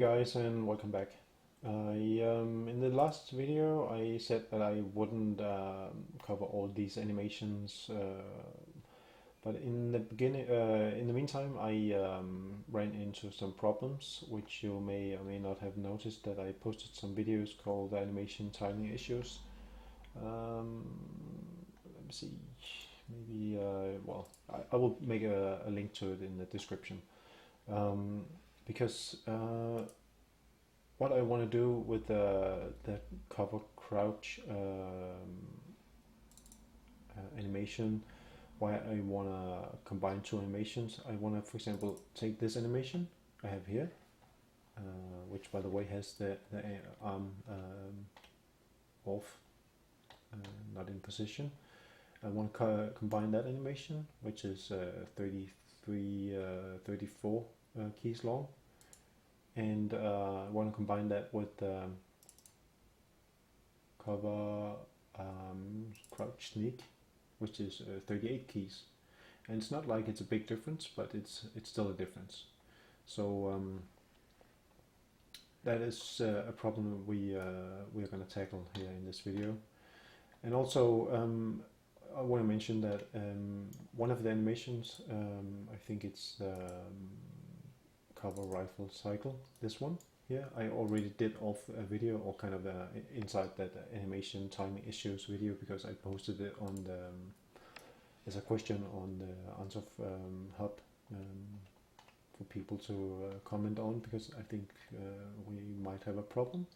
Guys, and welcome back. In the last video I said that I wouldn't cover all these animations, but in the meantime I ran into some problems which you may or may not have noticed, that I posted some videos called animation timing issues. Let me see, maybe I will make a link to it in the description, because what I want to do with the cover crouch animation, why I want to combine two animations. I want to, for example, take this animation I have here, which by the way has the arm off, not in position. I want to combine that animation, which is 34 keys long, and I want to combine that with cover crouch sneak, which is 38 keys. And it's not like it's a big difference, but it's still a difference. So that is a problem we are going to tackle here in this video. And also I want to mention that one of the animations, I think it's the cover rifle cycle, this one here, I already did off a video, or kind of inside that animation timing issues video, because I posted it on the as a question on the answer hub for people to comment on, because I think we might have a problem.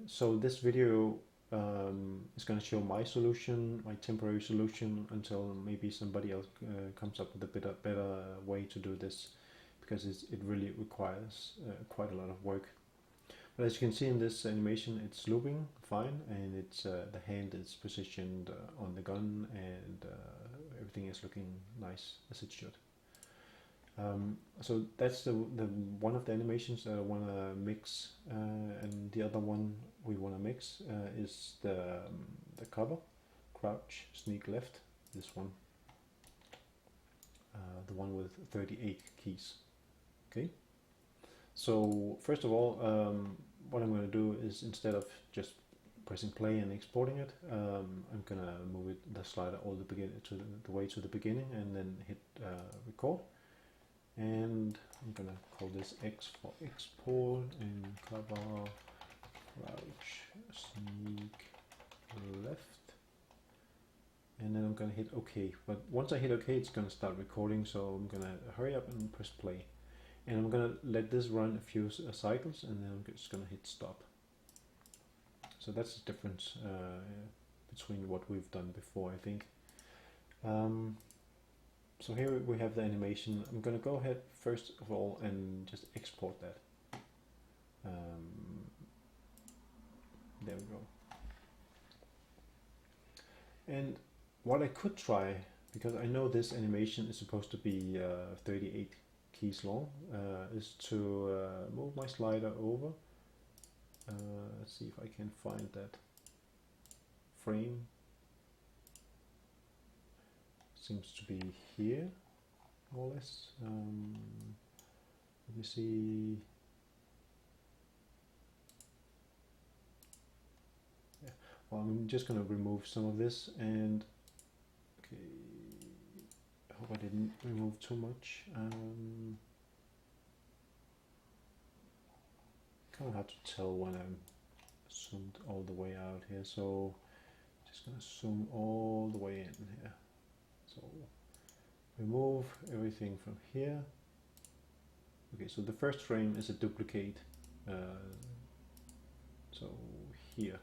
So this video is going to show my solution, my temporary solution, until maybe somebody else comes up with a better way to do this, because it really requires quite a lot of work. But as you can see in this animation, it's looping fine, and it's the hand is positioned on the gun, and everything is looking nice as it should. So that's the one of the animations that I want to mix, and the other one we want to mix is the cover crouch sneak left, this one, the one with 38 keys. Okay, so first of all, what I'm going to do is, instead of just pressing play and exporting it, I'm going to move the slider all the way to the beginning, and then hit record. And I'm going to call this X for export, and cover crouch sneak left. And then I'm going to hit OK. But once I hit OK, it's going to start recording, so I'm going to hurry up and press play. And I'm going to let this run a few cycles, and then I'm just going to hit stop. So that's the difference between what we've done before, I think. So here we have the animation. I'm going to go ahead first of all and just export that. There we go. And what I could try, because I know this animation is supposed to be 38 keys long, is to move my slider over. Let's see if I can find that frame. Seems to be here, more or less. Let me see. Yeah. Well, I'm just going to remove some of this, and okay, I hope I didn't remove too much. Kind of hard to tell when I'm zoomed all the way out here, so just going to zoom all the way in here. So remove everything from here. Okay, so the first frame is a duplicate, so here.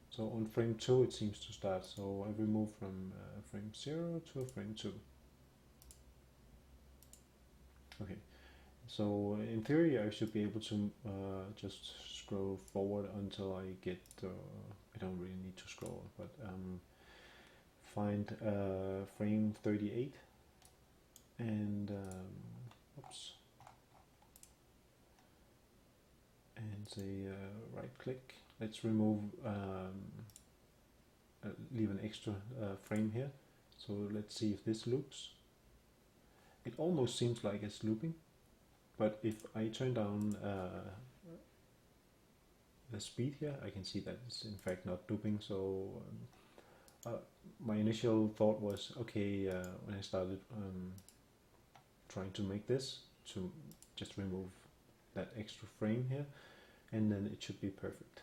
So on frame 2 it seems to start, so I remove from frame 0 to frame 2. Okay, so in theory I should be able to just scroll forward until I get, I don't really need to scroll, but find frame 38, and oops, and say right click. Let's remove, leave an extra frame here. So let's see if this loops. It almost seems like it's looping, but if I turn down the speed here, I can see that it's in fact not looping. So my initial thought was, okay, when I started trying to make this, to just remove that extra frame here, and then it should be perfect.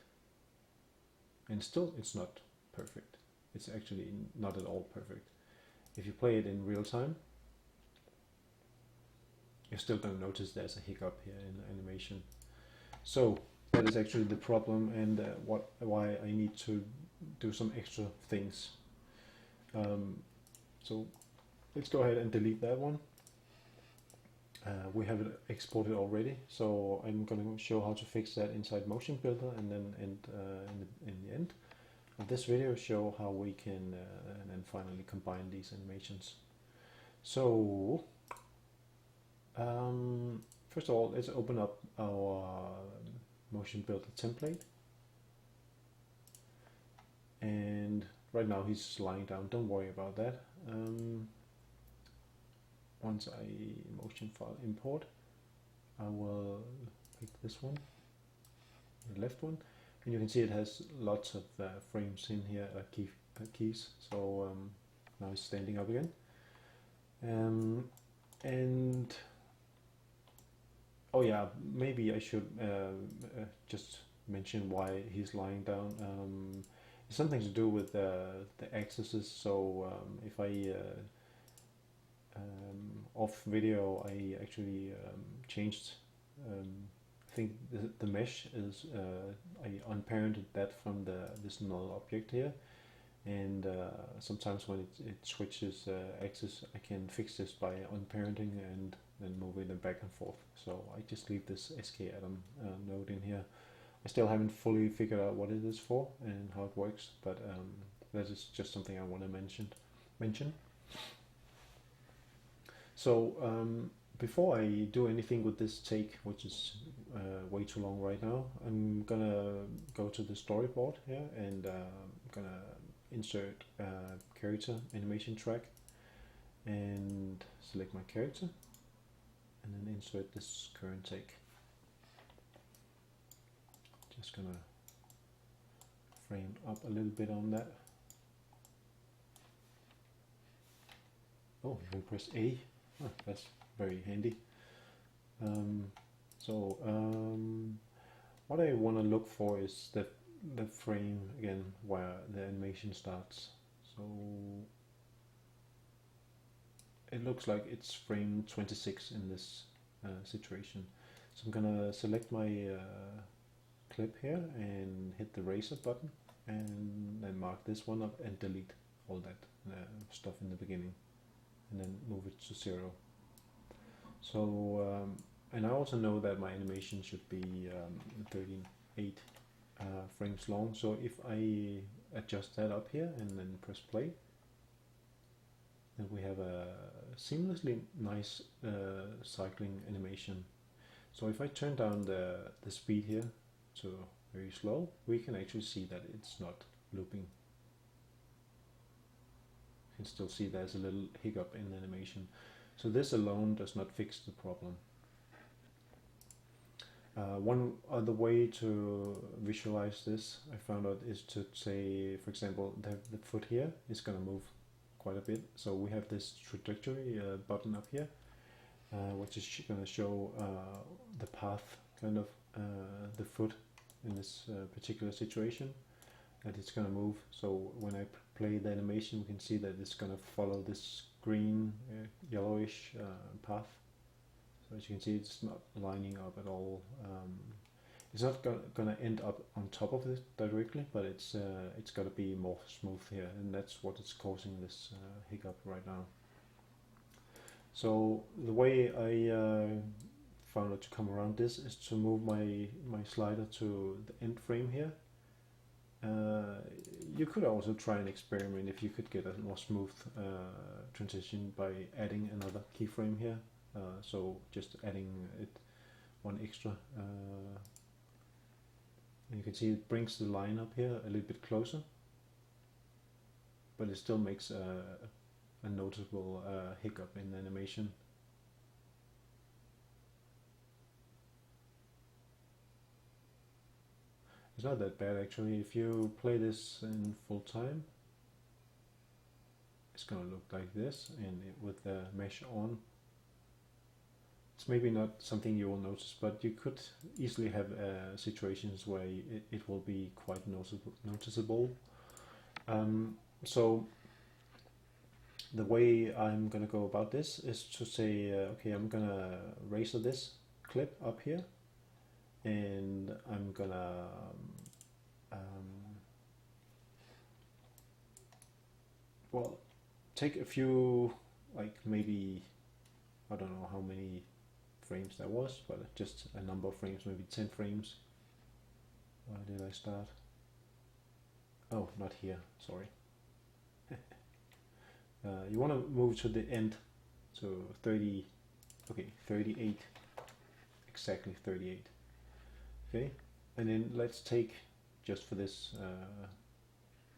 And still it's not perfect. It's actually not at all perfect. If you play it in real time, you're still going to notice there's a hiccup here in the animation. So that is actually the problem, and why I need to do some extra things. So let's go ahead and delete that one. We have it exported already, so I'm going to show how to fix that inside MotionBuilder, and then in the end of this video show how we can and then finally combine these animations. So first of all, let's open up our MotionBuilder template, and right now he's lying down, don't worry about that. Once I motion file import, I will pick this one, the left one, and you can see it has lots of frames in here, keys. So now it's standing up again. And oh yeah, maybe I should just mention why he's lying down. It's something to do with the axes. So if I off video, I actually changed. I think the mesh is I unparented that from this null object here, and sometimes when it switches axis, I can fix this by unparenting and then moving them back and forth. So I just leave this skatom node in here. I still haven't fully figured out what it is for and how it works, but that is just something I want to mention. So before I do anything with this take, which is way too long right now, I'm gonna go to the storyboard here, and gonna insert character animation track and select my character, and then insert this current take. Just gonna frame up a little bit on that. Oh, you can press A. Oh, that's very handy. What I want to look for is the frame again where the animation starts. So it looks like it's frame 26 in this situation. So I'm gonna select my clip here and hit the razor button, and then mark this one up and delete all that stuff in the beginning, and then move it to 0. So and I also know that my animation should be 38 frames long. So if I adjust that up here and then press play, then we have a seamlessly nice cycling animation. So if I turn down the speed here to very slow, we can actually see that it's not looping. You can still see there's a little hiccup in the animation. So this alone does not fix the problem. One other way to visualize this, I found out, is to say, for example, the foot here is going to move quite a bit. So we have this trajectory button up here, which is going to show the path, kind of the foot in this particular situation, that it's going to move. So when I play the animation, we can see that it's going to follow this green, yellowish path. So as you can see, it's not lining up at all. It's not going to end up on top of it directly, but it's got to be more smooth here, and that's what is causing this hiccup right now. So the way I found out to come around this is to move my slider to the end frame here. You could also try and experiment if you could get a more smooth transition by adding another keyframe here. So just adding it one extra, and you can see it brings the line up here a little bit closer, but it still makes a noticeable hiccup in the animation. It's not that bad actually. If you play this in full time, it's gonna look like this, and with the mesh on. It's maybe not something you will notice, but you could easily have situations where it will be quite noticeable. So the way I'm gonna go about this is to say, okay, I'm gonna razor this clip up here, and I'm gonna well, take a few, like maybe, I don't know how many frames that was, but just a number of frames, maybe 10 frames. Where did I start? Oh, not here, sorry. You want to move to the end, so 30, okay, 38, exactly 38. Okay, and then let's take, just for this,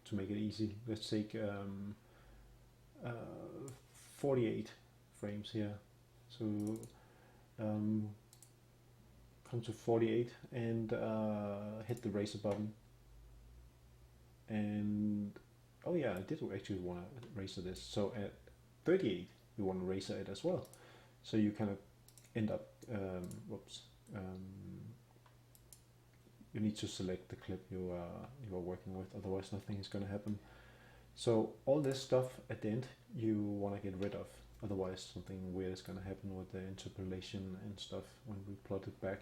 to make it easy, let's take 48 frames here. So come to 48 and hit the razor button. And oh yeah, I did actually want to razor this. So at 38, you want to razor it as well. So you kind of end up, you need to select the clip you are working with, otherwise nothing is going to happen. So all this stuff at the end you want to get rid of, otherwise something weird is going to happen with the interpolation and stuff when we plot it back.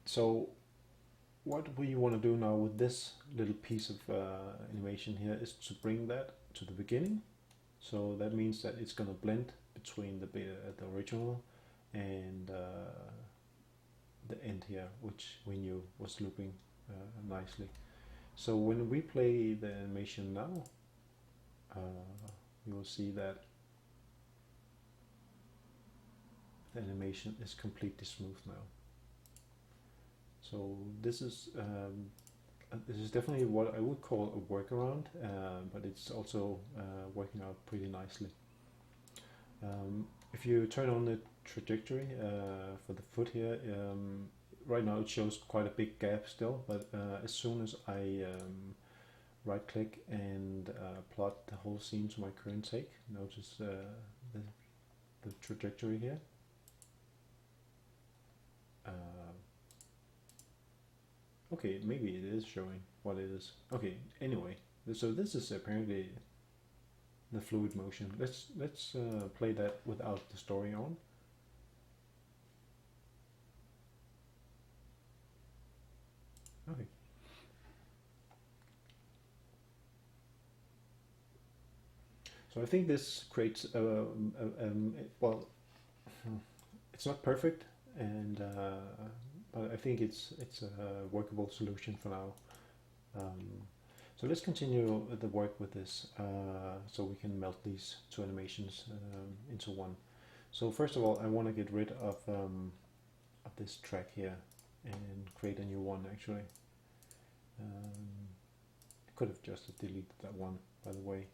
So what we want to do now with this little piece of animation here is to bring that to the beginning. So that means that it's going to blend between the original and the end here, which we knew was looping nicely. So when we play the animation now, you will see that the animation is completely smooth now. So this is definitely what I would call a workaround, but it's also working out pretty nicely. If you turn on the trajectory for the foot here, right now it shows quite a big gap still, but as soon as I right click and plot the whole scene to my current take, notice the trajectory here. Okay, maybe it is showing what it is. Okay, anyway, so this is apparently the fluid motion. Let's play that without the story on. Okay. So I think this creates well, it's not perfect, and but I think it's a workable solution for now. So let's continue the work with this, so we can melt these two animations into one. So first of all, I want to get rid of this track here and create a new one actually. I could have just deleted that one, by the way.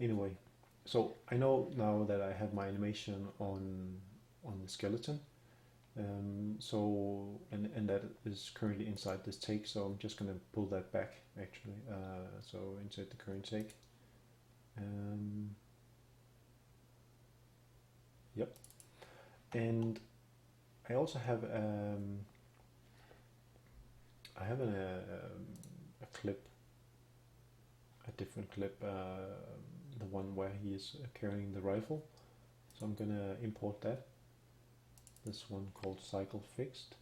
Anyway, so I know now that I have my animation on the skeleton. So and that is currently inside this take, so I'm just gonna pull that back actually. So insert the current take. Yep. And I also have a clip, a different clip, the one where he is carrying the rifle. So I'm gonna import that. This one called cycle fixed.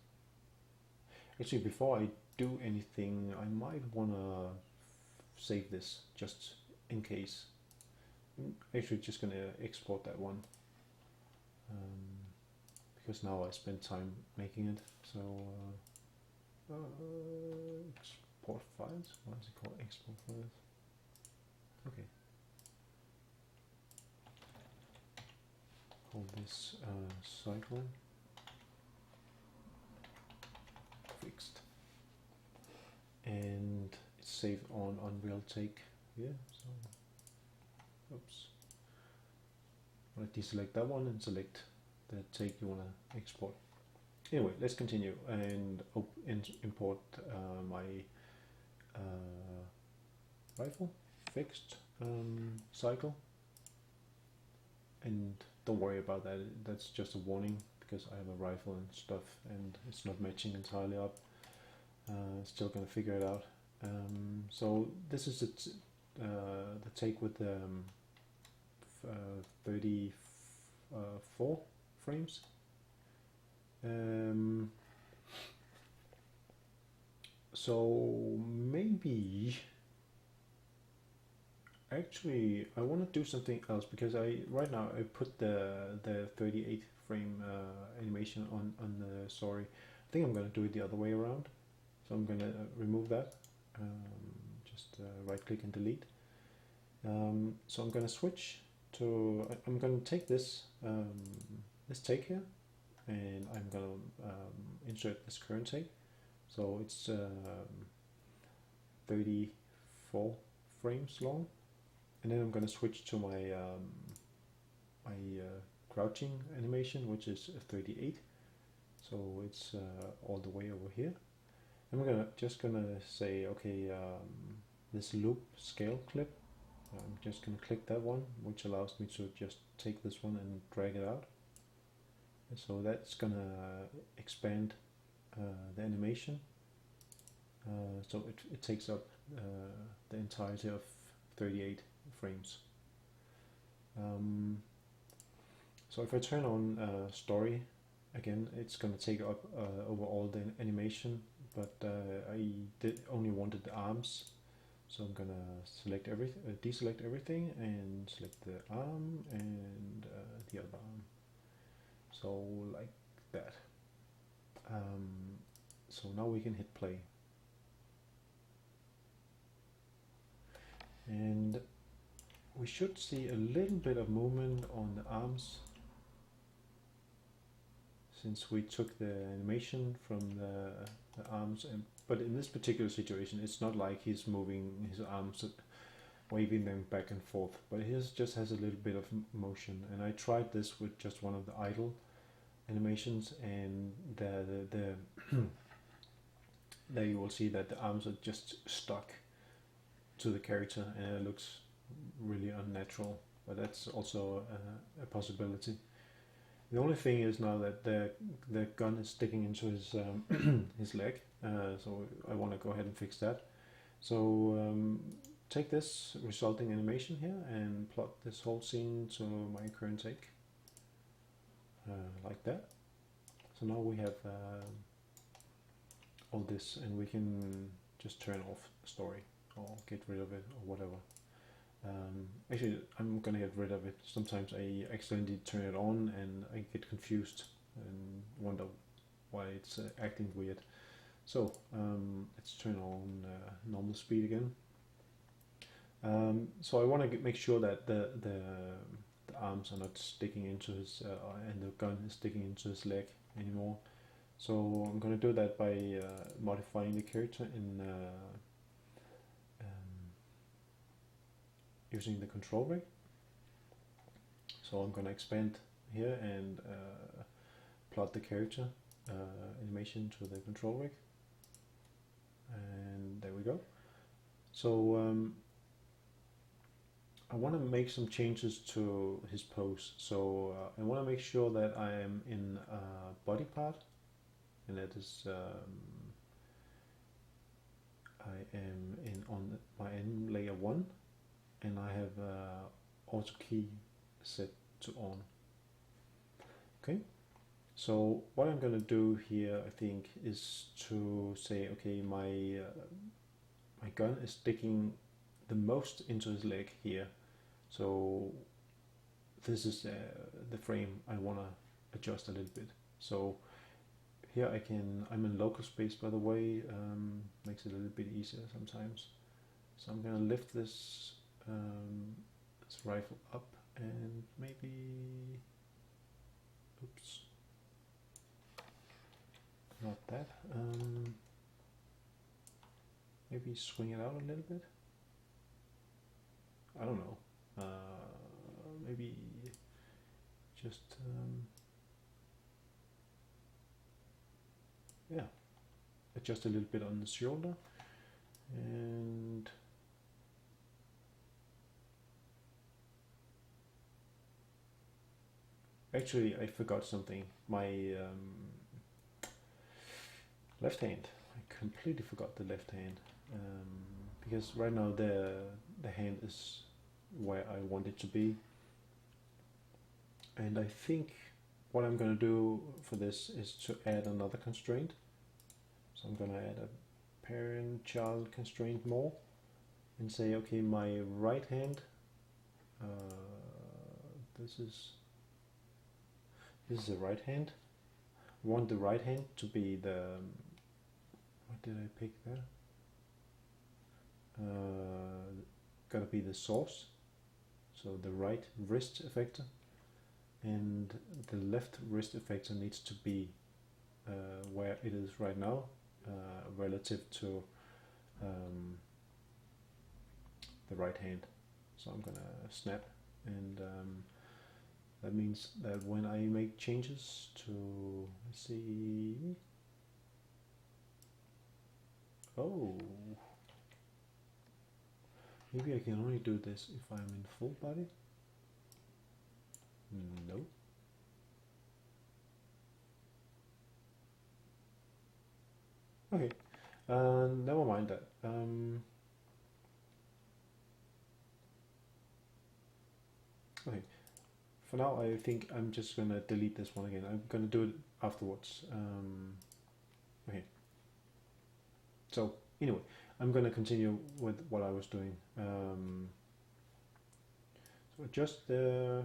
Actually, before I do anything, I might wanna save this just in case. I'm actually just gonna export that one, because now I spent time making it. So export files. What is it called? Export files. Okay. Call this cycle fixed, and it's saved on Unreal Take here. So, oops. I'm gonna deselect that one and select the take you wanna export. Anyway, let's continue and import my rifle fixed cycle. And don't worry about that, that's just a warning because I have a rifle and stuff and it's not matching entirely up. Still gonna figure it out. So this is the take with the 34 frames. So maybe actually I want to do something else because right now I put the 38 frame animation on the story. I think I'm gonna do it the other way around. So I'm gonna remove that. Just right click and delete. So I'm gonna switch to. I'm gonna take this this take here, and I'm gonna insert this current take. So it's 34 frames long, and then I'm gonna switch to my crouching animation, which is 38. So it's all the way over here. And we're just gonna say, okay, this loop scale clip. I'm just gonna click that one, which allows me to just take this one and drag it out. And so that's gonna expand the animation. So it takes up the entirety of 38 frames. So if I turn on story again, it's gonna take up over all the animation, but I only wanted the arms, so I'm gonna select everything, deselect everything, and select the arm and the other arm. So like that. So now we can hit play, and we should see a little bit of movement on the arms, since we took the animation from the arms, but in this particular situation it's not like he's moving his arms, waving them back and forth, but he just has a little bit of motion. And I tried this with just one of the idle animations, and there you will see that the arms are just stuck to the character, and it looks really unnatural, but that's also a possibility. The only thing is now that the gun is sticking into his his leg, so I want to go ahead and fix that. So take this resulting animation here and plot this whole scene to my current take, like that. So now we have all this, and we can just turn off story or get rid of it or whatever. Actually, I'm gonna get rid of it. Sometimes I accidentally turn it on and I get confused and wonder why it's acting weird. So let's turn on normal speed again. So I want to make sure that the arms are not sticking into his and the gun is sticking into his leg anymore. So I'm gonna do that by modifying the character in using the control rig. So I'm going to expand here and plot the character animation to the control rig, and there we go. So I want to make some changes to his pose. So I want to make sure that I am in body part, and that is I am in on my M layer 1, and I have auto key set to on. Okay, so what I'm going to do here, I think, is to say, okay, my my gun is sticking the most into his leg here, so this is the frame I want to adjust a little bit. So here I'm in local space, by the way, makes it a little bit easier sometimes. So I'm going to lift this rifle up and maybe, oops, not that, maybe swing it out a little bit, I don't know, maybe just yeah, adjust a little bit on the shoulder, and actually I forgot something. My left hand. I completely forgot the left hand, because right now the hand is where I want it to be, and I think what I'm going to do for this is to add another constraint. So I'm going to add a parent-child constraint more and say, okay, my right hand, this is the right hand. I want the right hand to be the, what did I pick there? Gotta be the source, so the right wrist effector, and the left wrist effector needs to be where it is right now, relative to the right hand. So I'm gonna snap, and that means that when I make changes to, let's see, oh, maybe I can only do this if I'm in full body. No. Okay, never mind that. Okay, for now I think I'm just gonna delete this one again. I'm gonna do it afterwards. Okay, so anyway, I'm gonna continue with what I was doing. So adjust the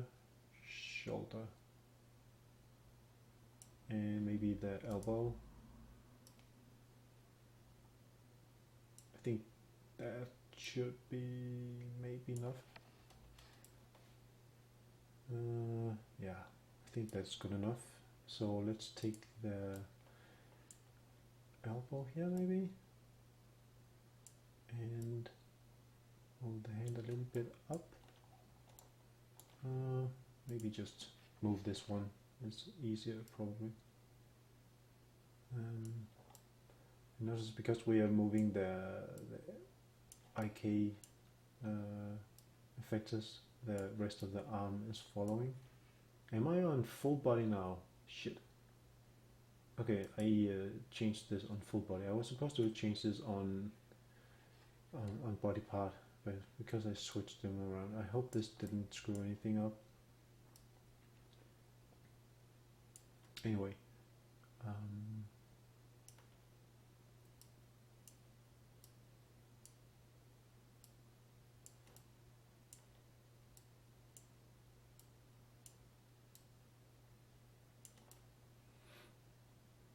shoulder and maybe the elbow. I think that should be maybe enough. Yeah, I think that's good enough. So let's take the elbow here maybe and move the hand a little bit up. Maybe just move this one, it's easier probably. Notice because we are moving the IK effectors, the rest of the arm is following. Am I on full body now? Shit. Okay, I changed this on full body. I was supposed to change this on body part, but because I switched them around, I hope this didn't screw anything up. Anyway,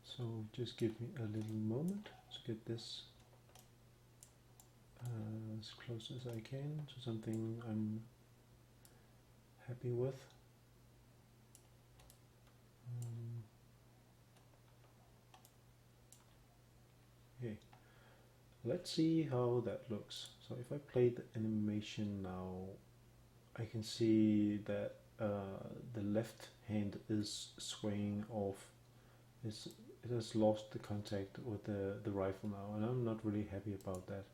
so just give me a little moment to get this as close as I can to something I'm happy with. Okay, let's see how that looks. So if I play the animation now, I can see that the left hand is swaying off. It has lost the contact with the rifle now, and I'm not really happy about that.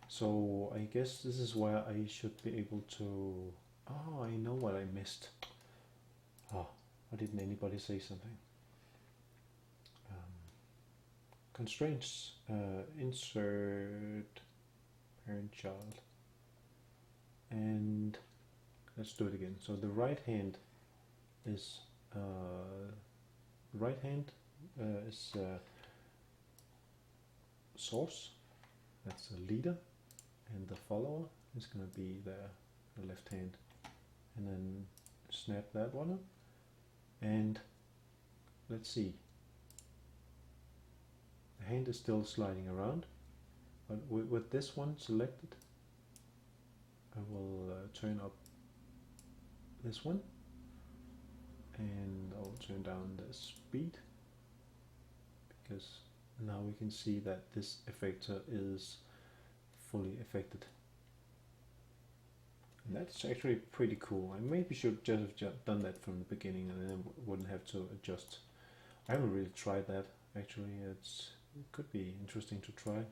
So I guess this is where I should be able to... Oh, I know what I missed. Oh, why didn't anybody say something? Constraints, insert parent-child, and let's do it again. So the right hand is source, that's the leader, and the follower is going to be the left hand, and then snap that one up, and let's see, the hand is still sliding around, but with this one selected, I will turn up this one, and I'll turn down the speed, because now we can see that this effector is fully affected. And that's actually pretty cool. I maybe should just have done that from the beginning, and then I wouldn't have to adjust. I haven't really tried that. Actually, it could be interesting to try.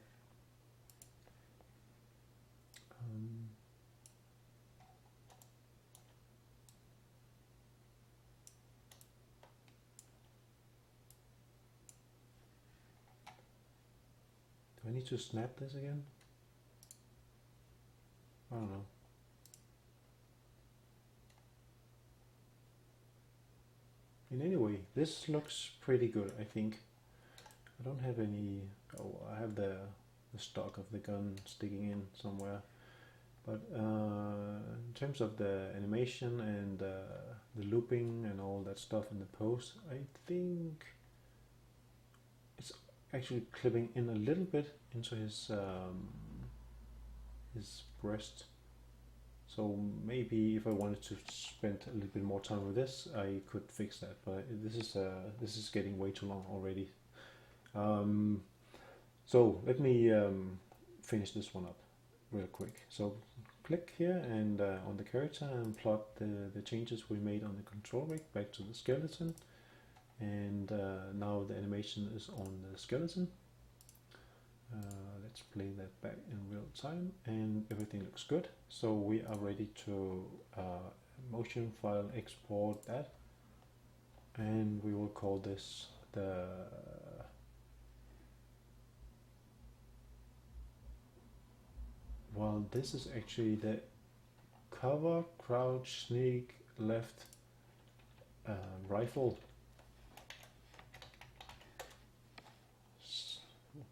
Do I need to snap this again? I don't know. In any way, this looks pretty good, I think. I don't have any... Oh, I have the stock of the gun sticking in somewhere. But in terms of the animation and the looping and all that stuff in the pose, I think it's actually clipping in a little bit into his breast. So maybe if I wanted to spend a little bit more time with this, I could fix that. But this is getting way too long already. So let me finish this one up real quick. So click here and on the character and plot the changes we made on the control rig back to the skeleton. And now the animation is on the skeleton. Let's play that back in real time, and everything looks good. So we are ready to motion file export that, and we will call this the well, this is actually the cover, crouch, sneak, left rifle.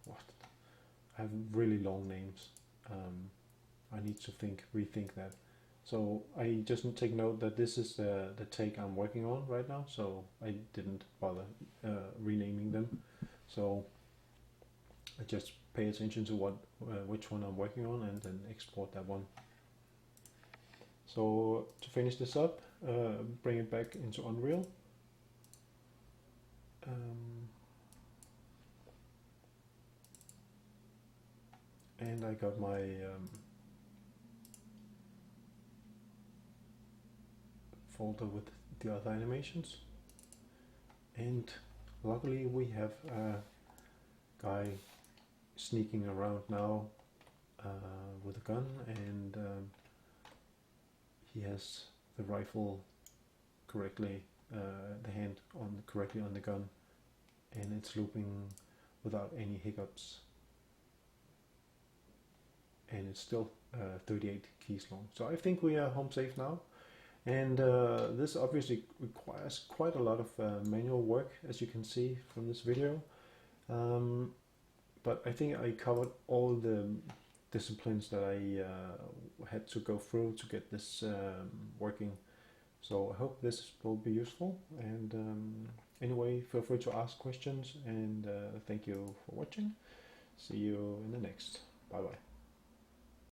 What? I have really long names. I need to rethink that. So I just take note that this is the take I'm working on right now. So I didn't bother renaming them. So I just pay attention to which one I'm working on and then export that one. So to finish this up, bring it back into Unreal. And I got my folder with the other animations. And luckily we have a guy sneaking around now with a gun, and he has the rifle correctly, the hand correctly on the gun, and it's looping without any hiccups, and it's still 38 keys long. So I think we are home safe now, and this obviously requires quite a lot of manual work, as you can see from this video. But I think I covered all the disciplines that I had to go through to get this working. So I hope this will be useful, and anyway, feel free to ask questions, and thank you for watching. See you in the next. Bye bye.